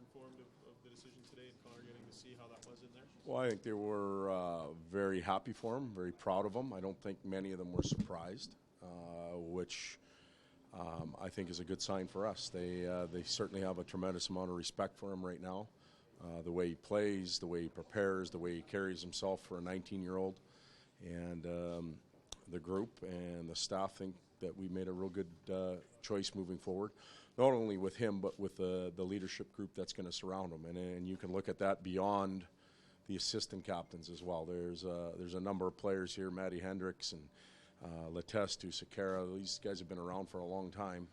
informed of the decision today and Connor getting to see how that was in there? Well, I think they were very happy for him, very proud of him. I don't think many of them were surprised, which I think is a good sign for us. They certainly have a tremendous amount of respect for him right now. The way he plays, the way he prepares, the way he carries himself for a 19-year-old. And the group and the staff think that we made a real good choice moving forward, not only with him but with the leadership group that's going to surround him. And you can look at that beyond the assistant captains as well. There's a number of players here, Matty Hendricks and Letestu, Sakara. These guys have been around for a long time,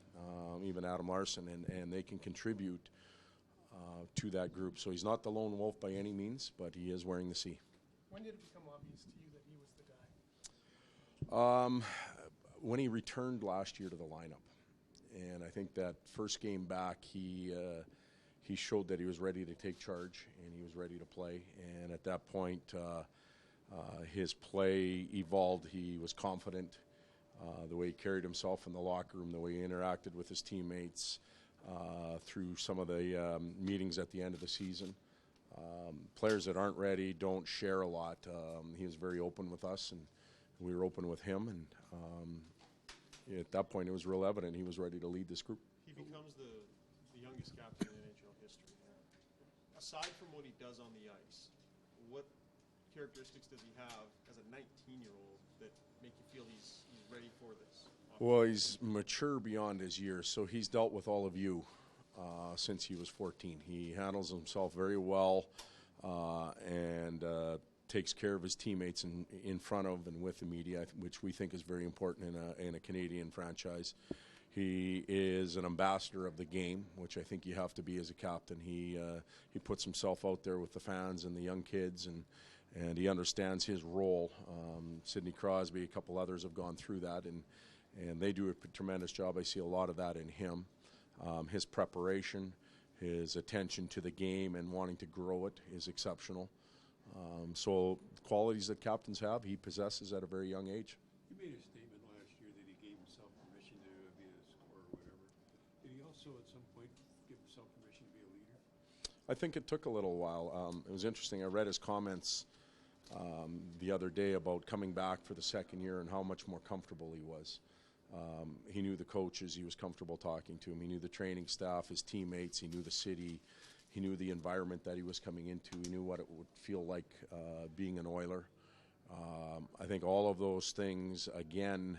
even Adam Larson, and they can contribute to that group. So he's not the lone wolf by any means, but he is wearing the C. When did it become obvious to you that he was the guy? When he returned last year to the lineup. And I think that first game back, he showed that he was ready to take charge and he was ready to play. And at that point, his play evolved. He was confident. The way he carried himself in the locker room, the way he interacted with his teammates through some of the meetings at the end of the season. Players that aren't ready don't share a lot. He was very open with us, and we were open with him. And at that point, it was real evident he was ready to lead this group. He becomes the youngest captain in NHL history. Aside from what he does on the ice, what characteristics does he have as a 19-year-old that make you feel he's ready for this? Well, he's mature beyond his years, so he's dealt with all of you since he was 14. He handles himself very well and takes care of his teammates in front of and with the media, which we think is very important in a Canadian franchise. He is an ambassador of the game, which I think you have to be as a captain. He puts himself out there with the fans and the young kids, and he understands his role. Sidney Crosby, a couple others have gone through that, and they do a tremendous job. I see a lot of that in him. His preparation, his attention to the game and wanting to grow it is exceptional. So qualities that captains have, he possesses at a very young age. You made a statement last year that he gave himself permission to be a scorer or whatever. Did he also at some point give himself permission to be a leader? I think it took a little while. It was interesting. I read his comments the other day about coming back for the second year and how much more comfortable he was. He knew the coaches. He was comfortable talking to him. He knew the training staff, his teammates. He knew the city. He knew the environment that he was coming into. He knew what it would feel like being an Oiler. I think all of those things, again,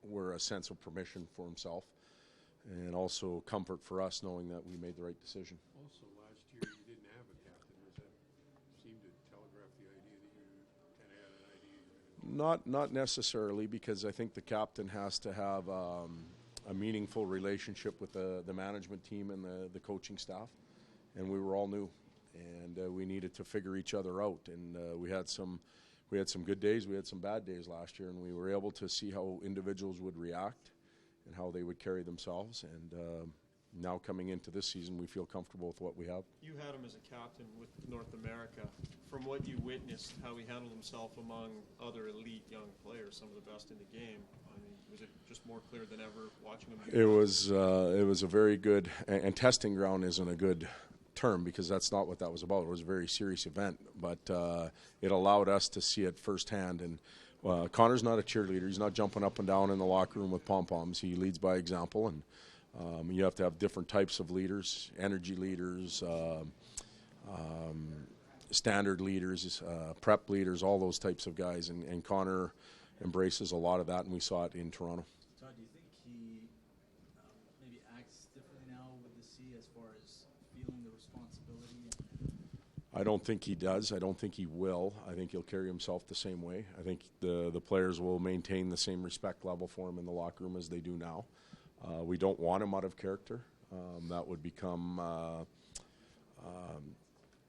were a sense of permission for himself and also comfort for us knowing that we made the right decision. Also, last year you didn't have a captain. Does that seem to telegraph the idea that you kind of had an idea? Not necessarily, because I think the captain has to have a meaningful relationship with the management team and the coaching staff, and we were all new, and we needed to figure each other out. And we had some good days, we had some bad days last year, and we were able to see how individuals would react and how they would carry themselves. And now coming into this season, we feel comfortable with what we have. You had him as a captain with North America. From what you witnessed, how he handled himself among other elite young players, some of the best in the game, I mean, was it just more clear than ever watching him? It was a very good, and testing ground isn't a good term because that's not what that was about. It was a very serious event, but it allowed us to see it firsthand. And Connor's not a cheerleader. He's not jumping up and down in the locker room with pom-poms. He leads by example, and you have to have different types of leaders, energy leaders, standard leaders, prep leaders, all those types of guys. And Connor embraces a lot of that, and we saw it in Toronto. Todd, do you think he maybe acts differently now with the C as far as feeling the responsibility? I don't think he does. I don't think he will. I think he'll carry himself the same way. I think the players will maintain the same respect level for him in the locker room as they do now. We don't want him out of character. That would become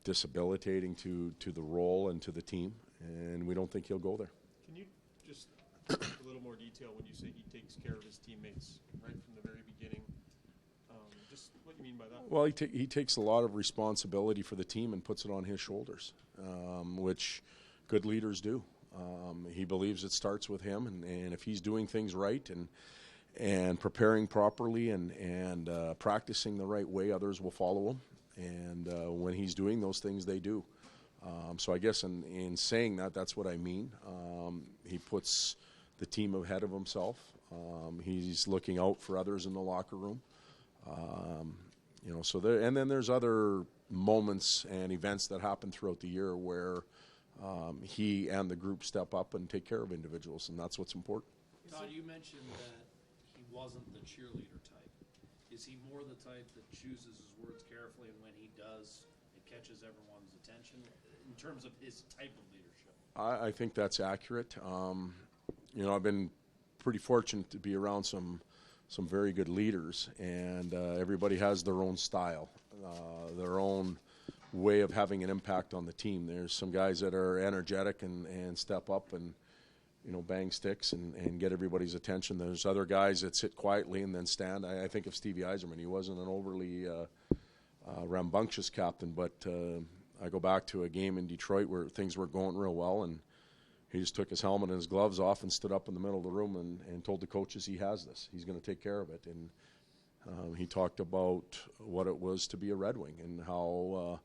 disabilitating to the role and to the team, and we don't think he'll go there. Can you just speak a little more detail when you say he takes care of his teammates right from the very beginning? Just what you mean by that? Well, he takes a lot of responsibility for the team and puts it on his shoulders, which good leaders do. He believes it starts with him, and if he's doing things right and preparing properly and practicing the right way, others will follow him. And when he's doing those things, they do. So I guess in saying that, that's what I mean. He puts the team ahead of himself. He's looking out for others in the locker room. So there, and then there's other moments and events that happen throughout the year where he and the group step up and take care of individuals, and that's what's important. Todd, you mentioned that he wasn't the cheerleader type. Is he more the type that chooses his words carefully, and when he does, it catches everyone's attention in terms of his type of leadership? I think that's accurate. I've been pretty fortunate to be around some very good leaders, and everybody has their own style, their own way of having an impact on the team. There's some guys that are energetic and step up and bang sticks and get everybody's attention. There's other guys that sit quietly and then stand. I think of Stevie Yzerman. He wasn't an overly rambunctious captain, but I go back to a game in Detroit where things were going real well, and he just took his helmet and his gloves off and stood up in the middle of the room and told the coaches he has this. He's going to take care of it. And he talked about what it was to be a Red Wing and how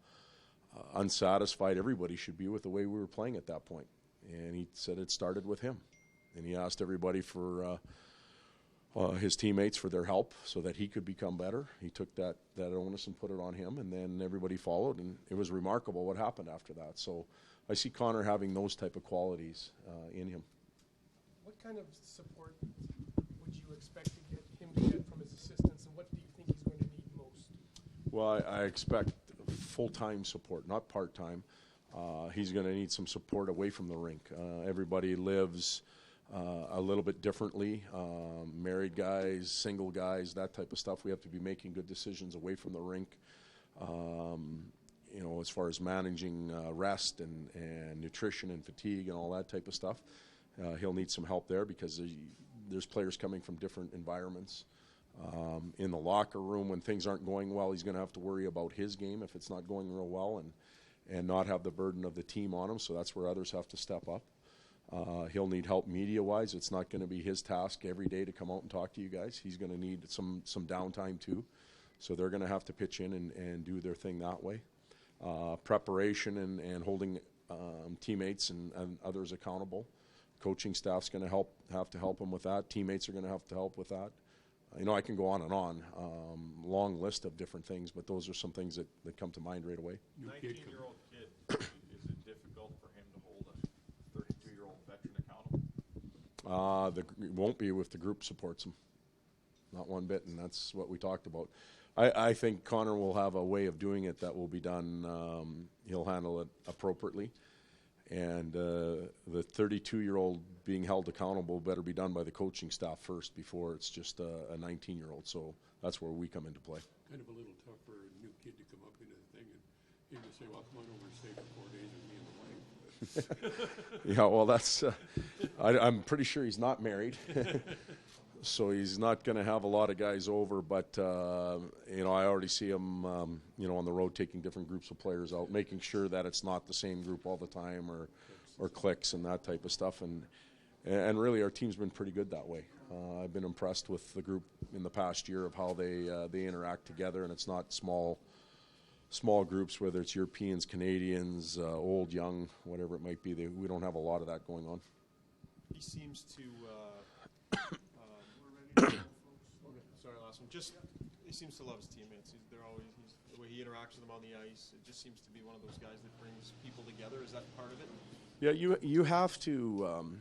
unsatisfied everybody should be with the way we were playing at that point. And he said it started with him. And he asked everybody for his teammates for their help so that he could become better. He took that onus and put it on him, and then everybody followed, and it was remarkable what happened after that. So I see Connor having those type of qualities in him. What kind of support would you expect to get him to get from his assistants, and what do you think he's going to need most? Well, I expect full-time support, not part-time. He's going to need some support away from the rink. Everybody lives a little bit differently. Married guys, single guys, that type of stuff. We have to be making good decisions away from the rink. As far as managing rest and nutrition and fatigue and all that type of stuff. He'll need some help there because there's players coming from different environments. In the locker room, when things aren't going well, he's going to have to worry about his game if it's not going real well and not have the burden of the team on him, so that's where others have to step up. He'll need help media-wise. It's not going to be his task every day to come out and talk to you guys. He's going to need some downtime too, so they're going to have to pitch in and do their thing that way. Preparation and holding teammates and others accountable. Coaching staff's going to have to help him with that. Teammates are going to have to help with that. I can go on and on. Long list of different things, but those are some things that come to mind right away. 19-year-old kid, is it difficult for him to hold a 32-year-old veteran accountable? It won't be if the group supports him. Not one bit, and that's what we talked about. I think Connor will have a way of doing it that will be done. He'll handle it appropriately. And the 32-year-old being held accountable better be done by the coaching staff first before it's just a 19-year-old. So that's where we come into play. Kind of a little tough for a new kid to come up into the thing and him to say, well, come on over and stay for 4 days with me and the wife. Yeah, well, that's I'm pretty sure he's not married. So he's not going to have a lot of guys over, but I already see him, on the road taking different groups of players out, making sure that it's not the same group all the time or cliques and that type of stuff. And really, our team's been pretty good that way. I've been impressed with the group in the past year of how they interact together, and it's not small groups, whether it's Europeans, Canadians, old, young, whatever it might be. We don't have a lot of that going on. He seems to. Sorry, last one. He seems to love his teammates. The way he interacts with them on the ice. It just seems to be one of those guys that brings people together. Is that part of it? Yeah, you have to.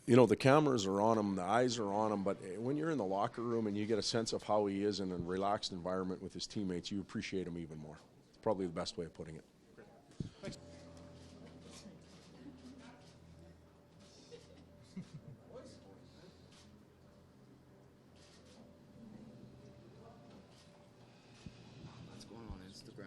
The cameras are on him, the eyes are on him, but when you're in the locker room and you get a sense of how he is in a relaxed environment with his teammates, you appreciate him even more. It's probably the best way of putting it. Thanks. What's going on Instagram?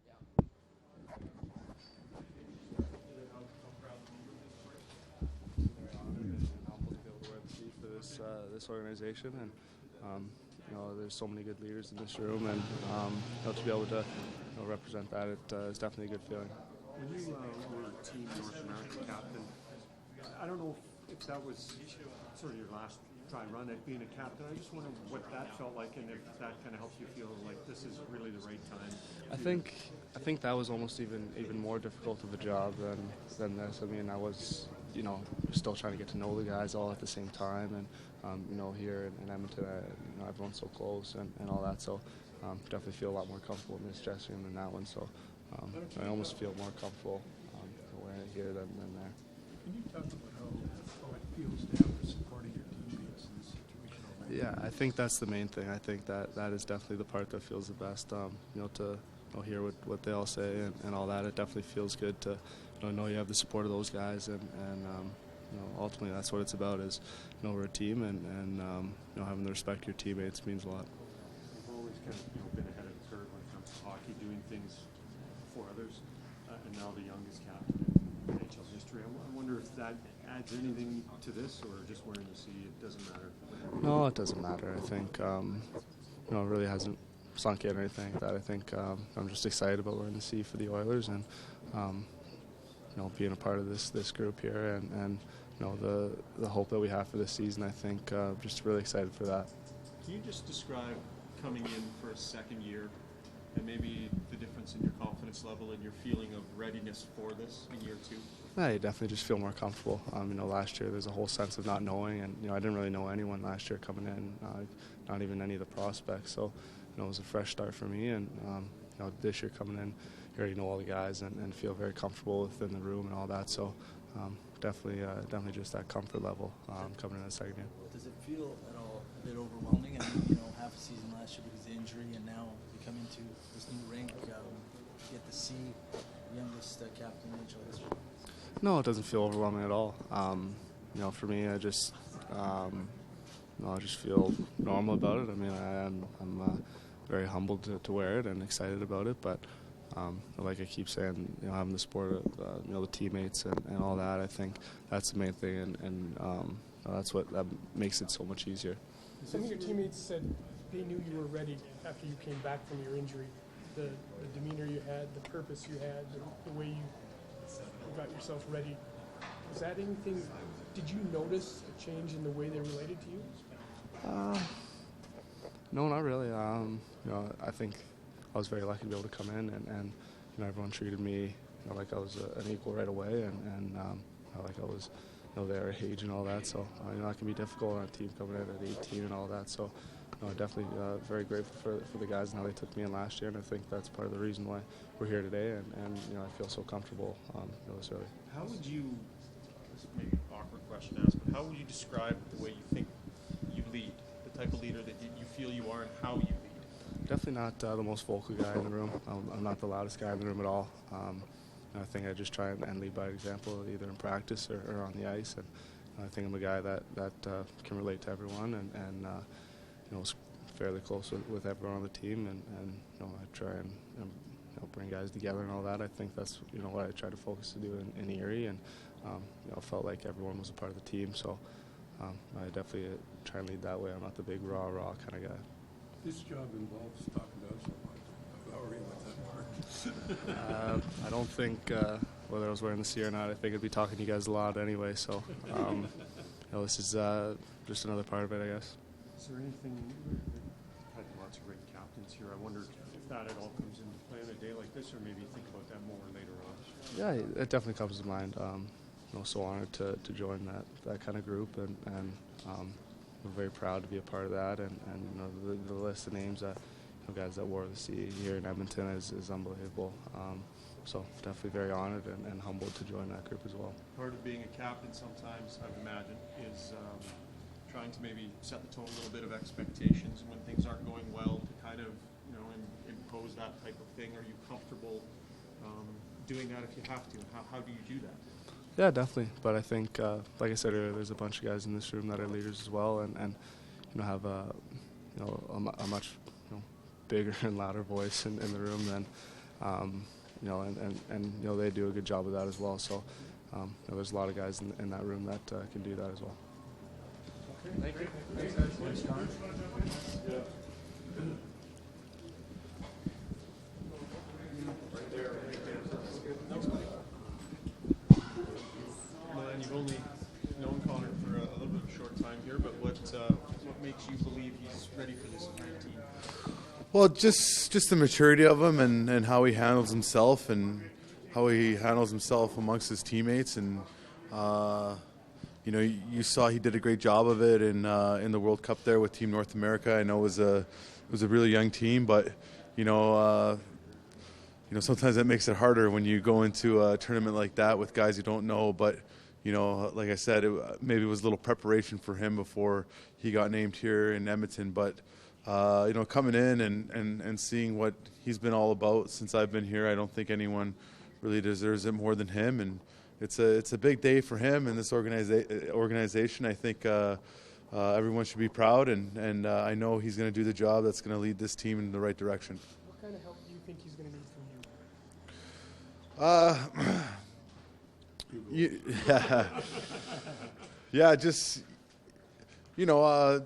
Yeah, this organization, and there's so many good leaders in this room, and to be able to represent that, it is definitely a good feeling. When you were Team North American captain, I don't know if that was sort of your last try run at being a captain. I just wonder what that felt like, and if that kind of helps you feel like this is really the right time. I think that was almost even more difficult of a job than this. I mean, I was still trying to get to know the guys all at the same time, and here in Edmonton, everyone's so close and all that. So definitely feel a lot more comfortable in this dressing room than that one. So I almost feel more comfortable wearing it here than there. Can you talk about how it feels to have the support of your teammates in this situation? Yeah, I think that's the main thing. I think that is definitely the part that feels the best. To hear what they all say and all that, it definitely feels good to know you have the support of those guys, and ultimately that's what it's about. Is we're a team, and having the respect of your teammates means a lot. You've always kind of been ahead of the curve when it comes to hockey, doing things for others, and now the youngest captain in NHL history. I wonder if that adds anything to this, or just wearing the C, it doesn't matter. No, it doesn't matter. I think it really hasn't sunk in or anything like that. I think I'm just excited about wearing the C for the Oilers, and being a part of this group here, and the hope that we have for this season. I think just really excited for that. Can you just describe coming in for a second year, and maybe the difference in your confidence level and your feeling of readiness for this in year two? Yeah, you definitely just feel more comfortable. Last year there's a whole sense of not knowing, and I didn't really know anyone last year coming in, not even any of the prospects. So it was a fresh start for me, and this year coming in, you already know all the guys and feel very comfortable within the room and all that. So definitely just that comfort level coming in the second year. Does it feel at all a bit overwhelming? I mean, half a season last year because of injury, and now you come into this new rink, get to see the youngest captain in NHL history. No, it doesn't feel overwhelming at all. For me, I just feel normal about it. I mean, I'm very humbled to wear it and excited about it, but like I keep saying, having the support of the teammates and all that, I think that's the main thing, and that's what that makes it so much easier. Some of your teammates said they knew you were ready after you came back from your injury. The demeanor you had, the purpose you had, the way you got yourself ready. Was that anything? Did you notice a change in the way they related to you? No, not really. I think I was very lucky to be able to come in, and everyone treated me like I was an equal right away, and like I was their age and all that. So that can be difficult on a team coming in at 18 and all that. So definitely very grateful for the guys and how they took me in last year, and I think that's part of the reason why we're here today, and I feel so comfortable this early. How would you, this may be an awkward question to ask, but how would you describe the way you think you lead, the type of leader that you feel you are and how you lead? Definitely not the most vocal guy in the room. I'm not the loudest guy in the room at all. I think I just try and lead by example, either in practice or on the ice, and I think I'm a guy that can relate to everyone, and is fairly close with everyone on the team, and I try and bring guys together and all that. I think that's what I try to focus to do in Erie, and felt like everyone was a part of the team. So I definitely try and lead that way. I'm not the big raw kind of guy. This job involves talking to us a lot. How are you with that part? I don't think whether I was wearing the C or not, I think I'd be talking to you guys a lot anyway. So this is just another part of it, I guess. Is there anything, we've had lots of great captains here, I wonder if that at all comes into play on a day like this, or maybe think about that more later on? Yeah, it definitely comes to mind. So honored to join that kind of group, and we're very proud to be a part of that, and the list of names that guys that wore the C here in Edmonton is unbelievable. So definitely very honored and humbled to join that group as well. Part of being a captain sometimes, I would imagine, is trying to maybe set the tone, a little bit of expectations when things aren't going well, to kind of impose that type of thing. Are you comfortable doing that if you have to? How do you do that? Yeah, definitely. But I think, like I said earlier, there's a bunch of guys in this room that are leaders as well, and have a much bigger and louder voice in the room than and they do a good job of that as well. So there's a lot of guys in that room that can do that as well. Thank you. Thanks, Connor. And you've only known Connor for a little bit of a short time here, but what makes you believe he's ready for this kind of team? Well, just the maturity of him and how he handles himself and how he handles himself amongst his teammates. And, you know, you saw he did a great job of it in the World Cup there with Team North America. I know it was a really young team, but, you know, sometimes that makes it harder when you go into a tournament like that with guys you don't know. But, you know, like I said, maybe it was a little preparation for him before he got named here in Edmonton. But, you know, coming in and seeing what he's been all about since I've been here, I don't think anyone really deserves it more than him. And it's a big day for him and this organization. I think everyone should be proud, and I know he's going to do the job that's going to lead this team in the right direction. What kind of help do you think he's going to need from you? Yeah, just, you know,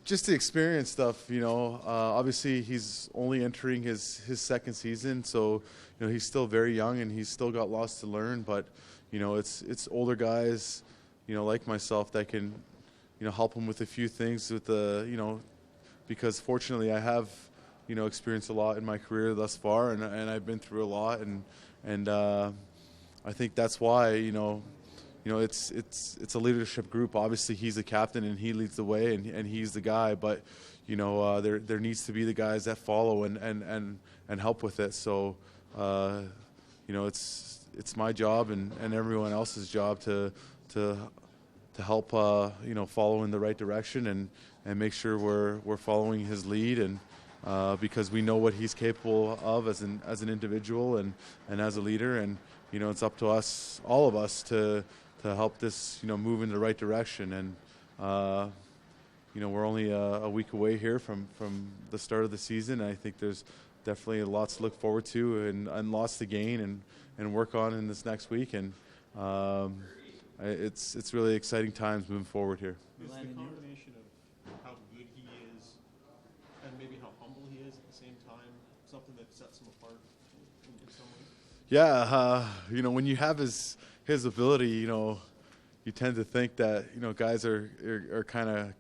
just the experience stuff, you know. Obviously, he's only entering his second season, so, you know, he's still very young and he's still got lots to learn. But, you know, it's older guys, you know, like myself that can, you know, help him with a few things with the, you know, because fortunately I have, you know, experienced a lot in my career thus far, and I've been through a lot, and I think that's why, you know, it's a leadership group. Obviously, he's the captain and he leads the way, and he's the guy. But, you know, there needs to be the guys that follow and help with it. So, you know, it's my job and everyone else's job to help, you know, follow in the right direction and make sure we're following his lead, and because we know what he's capable of as an individual and as a leader. And, you know, it's up to us, all of us, to help this, you know, move in the right direction. And, you know, we're only a week away here from the start of the season. I think there's definitely lots to look forward to and lots to gain and work on in this next week. And it's really exciting times moving forward here. Is the combination of how good he is and maybe how humble he is at the same time something that sets him apart in some ways? Yeah, you know, when you have his ability, you know, you tend to think that, you know, guys are kind of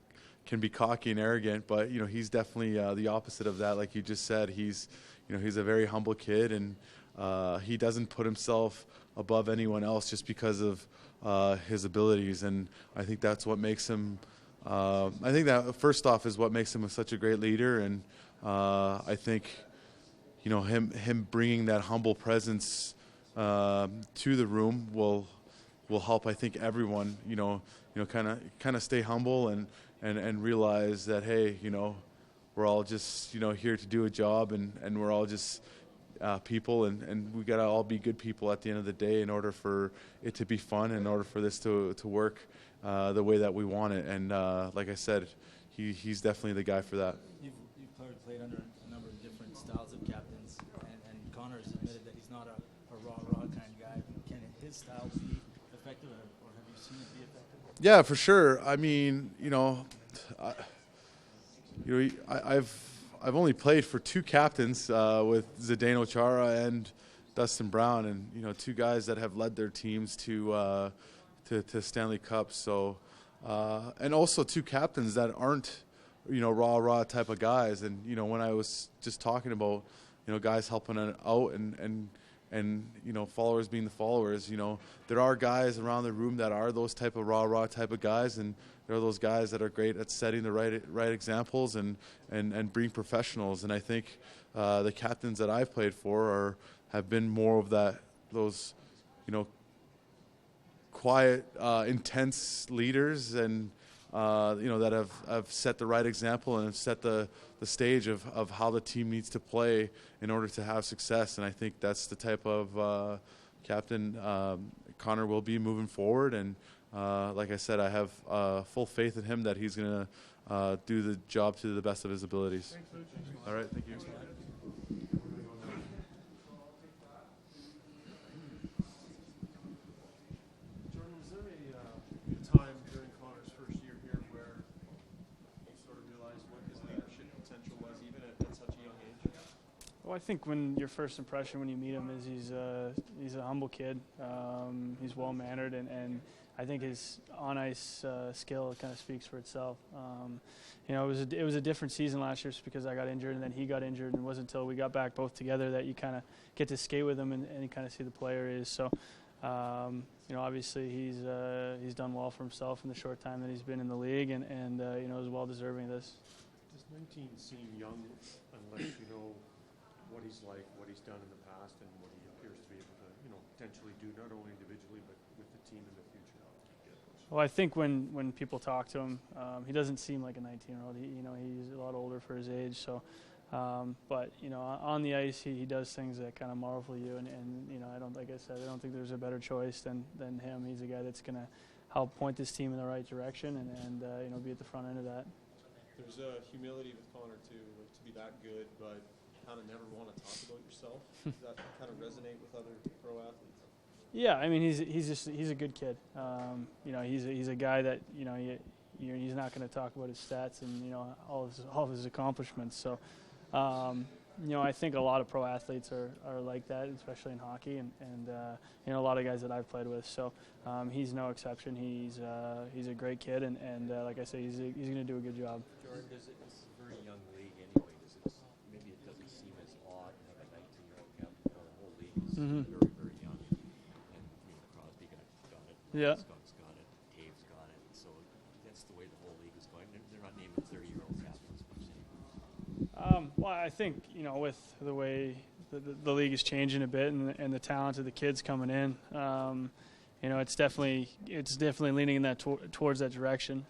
can be cocky and arrogant, but, you know, he's definitely the opposite of that. Like you just said, he's a very humble kid, and he doesn't put himself above anyone else just because of his abilities. And I think that's what makes him. I think that first off is what makes him such a great leader, and I think, you know, him bringing that humble presence to the room will help. I think everyone, you know, kind of stay humble and realize that, hey, you know, we're all just, you know, here to do a job, and we're all just people, and we gotta all be good people at the end of the day in order for it to be fun, in order for this to work the way that we want it. And like I said, he's definitely the guy for that. You've played under a number of different styles of captains, and Connor's admitted that he's not a raw kind of guy. Can his style be effective, or have you seen it be effective? Yeah, for sure. I mean, you know, I've only played for two captains with Zdeno Chara and Dustin Brown, and, you know, two guys that have led their teams to Stanley Cup. So, and also two captains that aren't, you know, raw type of guys. And, you know, when I was just talking about, you know, guys helping out and you know, followers being the followers, you know, there are guys around the room that are those type of raw type of guys, and there are those guys that are great at setting the right examples and being professionals. And I think the captains that I've played for have been more of those, you know, quiet, intense leaders, and you know, that have set the right example and have set the stage of how the team needs to play in order to have success. And I think that's the type of captain Connor will be moving forward. And like I said, I have full faith in him that he's going to do the job to the best of his abilities. All right, thank you. Jordan, was there a time during Connor's first year here where Well, I think when your first impression when you meet him is he's a humble kid. He's well mannered, and I think his on ice skill kind of speaks for itself. It was a different season last year just because I got injured and then he got injured, and it wasn't until we got back both together that you kind of get to skate with him and you kind of see the player is. So, obviously he's done well for himself in the short time that he's been in the league, and is well deserving of this. Does 19 seem young unless you know what he's like, what he's done in the past, and what he appears to be able to, potentially do not only individually but with the team in the future? Well, I think when people talk to him, he doesn't seem like a 19-year-old. He's a lot older for his age. So, but on the ice, he does things that kind of marvel you. And I don't, like I said, I don't think there's a better choice than him. He's a guy that's going to help point this team in the right direction and be at the front end of that. There's a humility with Connor too, like to be that good, but kind of never want to talk about yourself. Does that kind of resonate with other pro athletes? Yeah, I mean he's a good kid. He's a guy that he's not going to talk about his stats and all of his accomplishments. So I think a lot of pro athletes are like that, especially in hockey, and a lot of guys that I've played with. So he's no exception. He's a great kid, and like I say, he's going to do a good job. Jordan, it's a very young league anyway. Maybe it doesn't seem as odd to have a 19-year-old captain. The whole league is very, very young. And Crosby got it. Yeah. Scott's got it. Taves got it. So that's the way the whole league is going. They're not naming 30-year-old captains per se. Well, I think with the way the league is changing a bit and the talent of the kids coming in, it's definitely leaning in that towards that direction.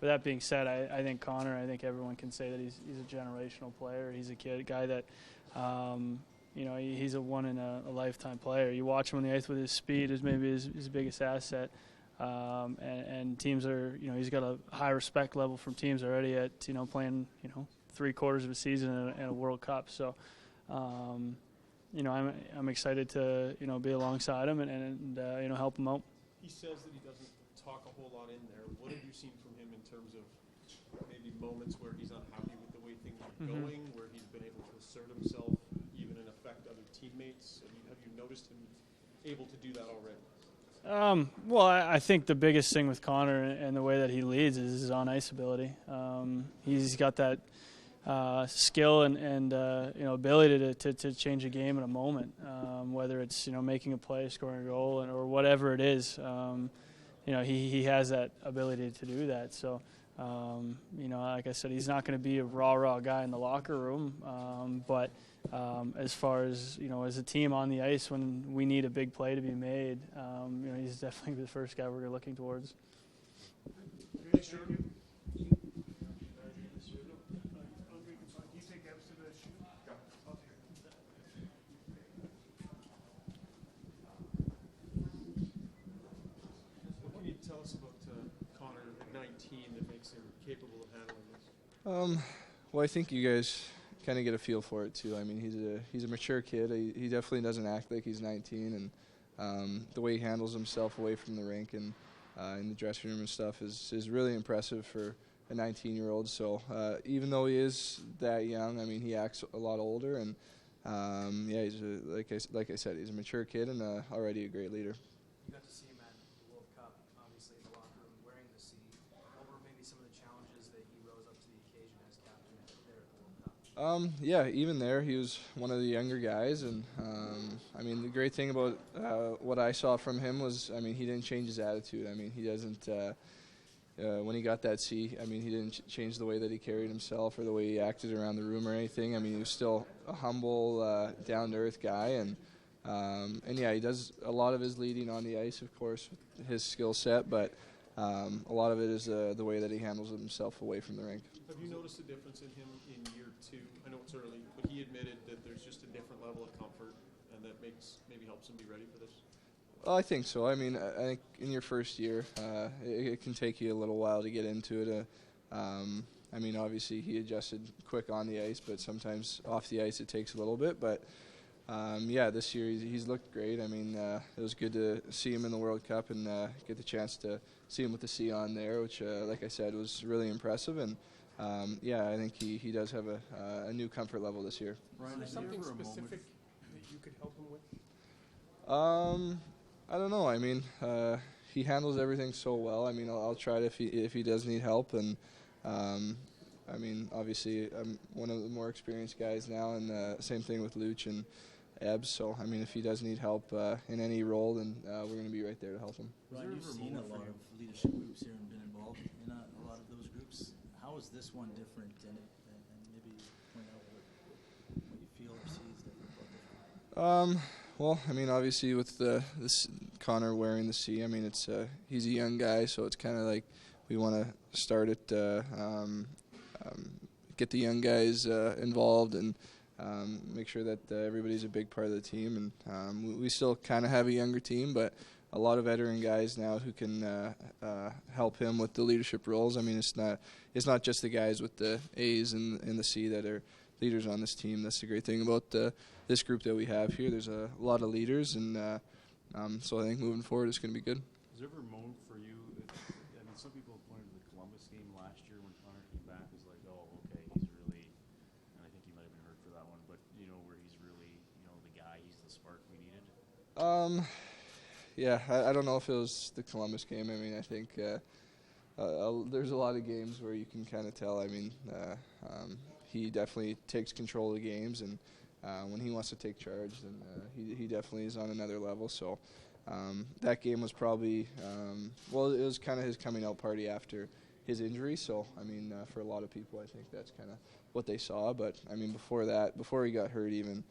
But that being said, I think Connor, I think everyone can say that he's a generational player. He's a guy that, he's a one in a lifetime player. You watch him on the ice with his speed is maybe his biggest asset. And teams are, he's got a high respect level from teams already at, playing, 3/4 of a season in a World Cup. So, I'm excited to, be alongside him and help him out. He says that he doesn't talk a whole lot in there. What have you seen from him in terms of maybe moments where he's unhappy with the way things are going, where he's been able to assert himself, even in affect other teammates? Have you noticed him able to do that already? Well, I think the biggest thing with Connor and the way that he leads is his on-ice ability. He's got that skill and ability to change a game in a moment, whether it's making a play, scoring a goal, or whatever it is. He has that ability to do that. So, like I said, he's not going to be a raw guy in the locker room. But as far as as a team on the ice, when we need a big play to be made, he's definitely the first guy we're looking towards. Tell us about Connor at 19 that makes him capable of handling this. Well, I think you guys kind of get a feel for it too. I mean, he's a mature kid. He definitely doesn't act like he's 19, and the way he handles himself away from the rink and in the dressing room and stuff is really impressive for a 19-year-old. So even though he is that young, I mean, he acts a lot older, and he's like I said, he's a mature kid and already a great leader. You got to see him at the World Cup, obviously in the locker room wearing the C. What were maybe some of the challenges that he rose up to the occasion as captain there at the World Cup? Even there, he was one of the younger guys, and I mean, the great thing about what I saw from him was, I mean, he didn't change his attitude. I mean, he doesn't. When he got that C, I mean, he didn't change the way that he carried himself or the way he acted around the room or anything. I mean, he was still a humble, down-to-earth guy, and he does a lot of his leading on the ice, of course, with his skill set, but a lot of it is the way that he handles himself away from the rink. Have you noticed a difference in him in year 2? I know it's early, but he admitted that there's just a different level of comfort, and that maybe helps him be ready for this. Well, I think so. I mean, I think in your first year, it can take you a little while to get into it. I mean, obviously he adjusted quick on the ice, but sometimes off the ice it takes a little bit. But this year he's looked great. I mean, it was good to see him in the World Cup and get the chance to see him with the C on there, which, like I said, was really impressive. And yeah, I think he does have a new comfort level this year. Is there something specific that you could help him with? I don't know. I mean, he handles everything so well. I mean, I'll try it if he does need help. And I mean, obviously, I'm one of the more experienced guys now, and same thing with Luch and Ebbs. So I mean, if he does need help in any role, then we're going to be right there to help him. Ryan, you've seen a lot of leadership groups here and been involved in a lot of those groups. How is this one different? And maybe point out what you feel or see is different about this one. Well, I mean, obviously with this Connor wearing the C, I mean, it's he's a young guy, so it's kind of like we want to start it, get the young guys involved, and make sure that everybody's a big part of the team. And we still kind of have a younger team, but a lot of veteran guys now who can help him with the leadership roles. I mean, it's not just the guys with the A's and the C that are leaders on this team. That's the great thing about this group that we have here. There's a lot of leaders, and so I think moving forward it's going to be good. Was there ever a moment for you? I mean, some people pointed to the Columbus game last year when Connor came back. It was like, oh, okay, he's really, and I think he might have been hurt for that one. But you know, where he's really, you know, the guy. He's the spark we needed. Yeah, I don't know if it was the Columbus game. I mean, I think there's a lot of games where you can kind of tell. I mean, he definitely takes control of the games, and when he wants to take charge, then he definitely is on another level. So that game was probably, well, it was kind of his coming out party after his injury. So, I mean, for a lot of people, I think that's kind of what they saw. But, I mean, before that, before he got hurt even,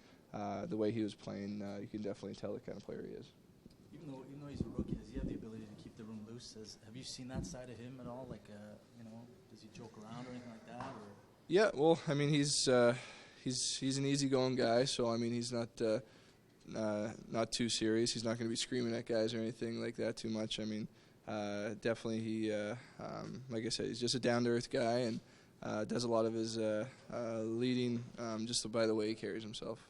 the way he was playing, you can definitely tell the kind of player he is. Even though he's a rookie, does he have the ability to keep the room loose? Have you seen that side of him at all? Like, you know, does he joke around or anything like that? Or? Yeah, well, I mean, he's an easygoing guy, so I mean, he's not too serious. He's not going to be screaming at guys or anything like that too much. I mean, definitely he, like I said, he's just a down-to-earth guy, and does a lot of his leading just by the way he carries himself.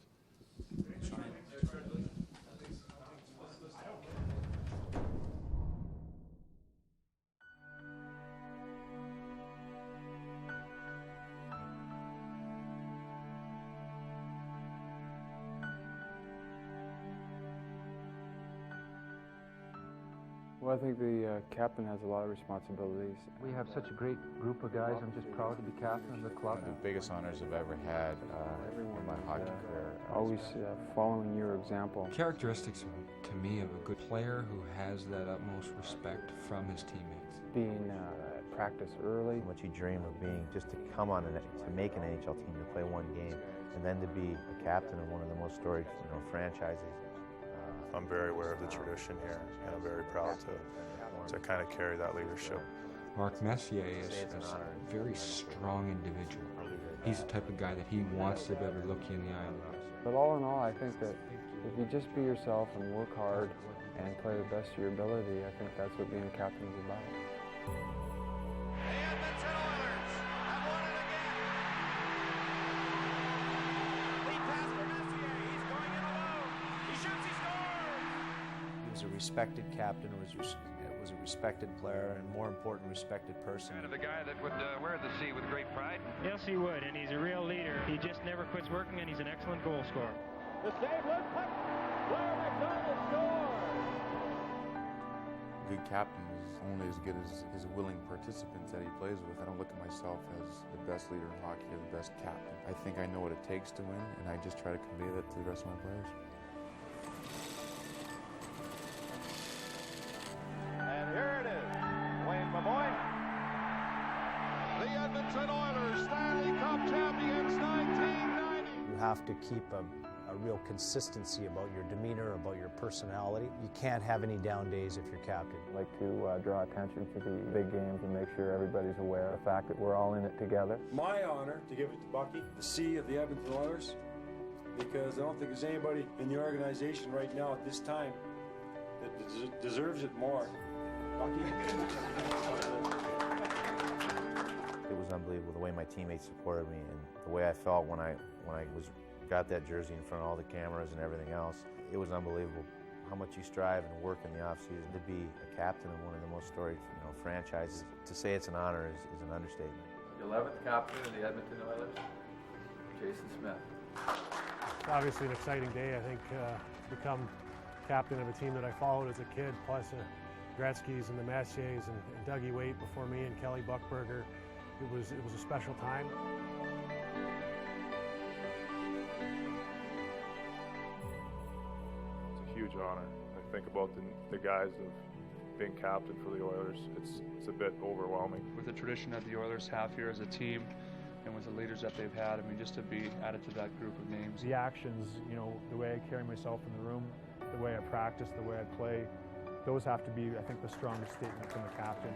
Well, I think the captain has a lot of responsibilities. We have such a great group of guys. I'm just proud to be captain of the club. One of the biggest honors I've ever had in my hockey career. Always following your example. Characteristics to me of a good player who has that utmost respect from his teammates. Being at practice early. What you dream of being, just to come on to make an NHL team, to play one game, and then to be a captain of one of the most storied, franchises. I'm very aware of the tradition here, and I'm very proud to kind of carry that leadership. Mark Messier is a very strong individual. He's the type of guy that he wants to be able to look you in the eye. But all in all, I think that if you just be yourself and work hard and play the best of your ability, I think that's what being a captain is about. The Edmonton Oilers have won it again. Lead pass for Messier. He's going in alone. He shoots, he scores. He was a respected captain, was a respected player, and more important, respected person. Kind of a guy that would wear the C with great pride. Yes, he would, and he's a real leader. He just never quits working, and he's an excellent goal scorer. The save was put. Blair McDonald scores. A good captain is only as good as his willing participants that he plays with. I don't look at myself as the best leader in hockey or the best captain. I think I know what it takes to win, and I just try to convey that to the rest of my players. And here it is, Wayne Maboy. The Edmonton Oilers, Stanley Cup champions, 1990. You have to keep a real consistency about your demeanor, about your personality. You can't have any down days if you're captain. I like to draw attention to the big games and make sure everybody's aware of the fact that we're all in it together. My honor to give it to Bucky, the C of the Edmonton Oilers, because I don't think there's anybody in the organization right now at this time that deserves it more. Bucky. It was unbelievable the way my teammates supported me and the way I felt when I got that jersey in front of all the cameras and everything else. It was unbelievable how much you strive and work in the offseason to be a captain of one of the most storied franchises. To say it's an honor is an understatement. The 11th captain of the Edmonton Oilers, Jason Smith. It's obviously an exciting day. I think become captain of a team that I followed as a kid, plus Gretzky's and the Messiers and Dougie Waite before me and Kelly Buchberger. It was a special time. It's a huge honor. I think about the guys of being captain for the Oilers. It's a bit overwhelming. With the tradition that the Oilers have here as a team, and with the leaders that they've had, I mean, just to be added to that group of names. The actions, you know, the way I carry myself in the room, the way I practice, the way I play, those have to be, I think, the strongest statement from the captain.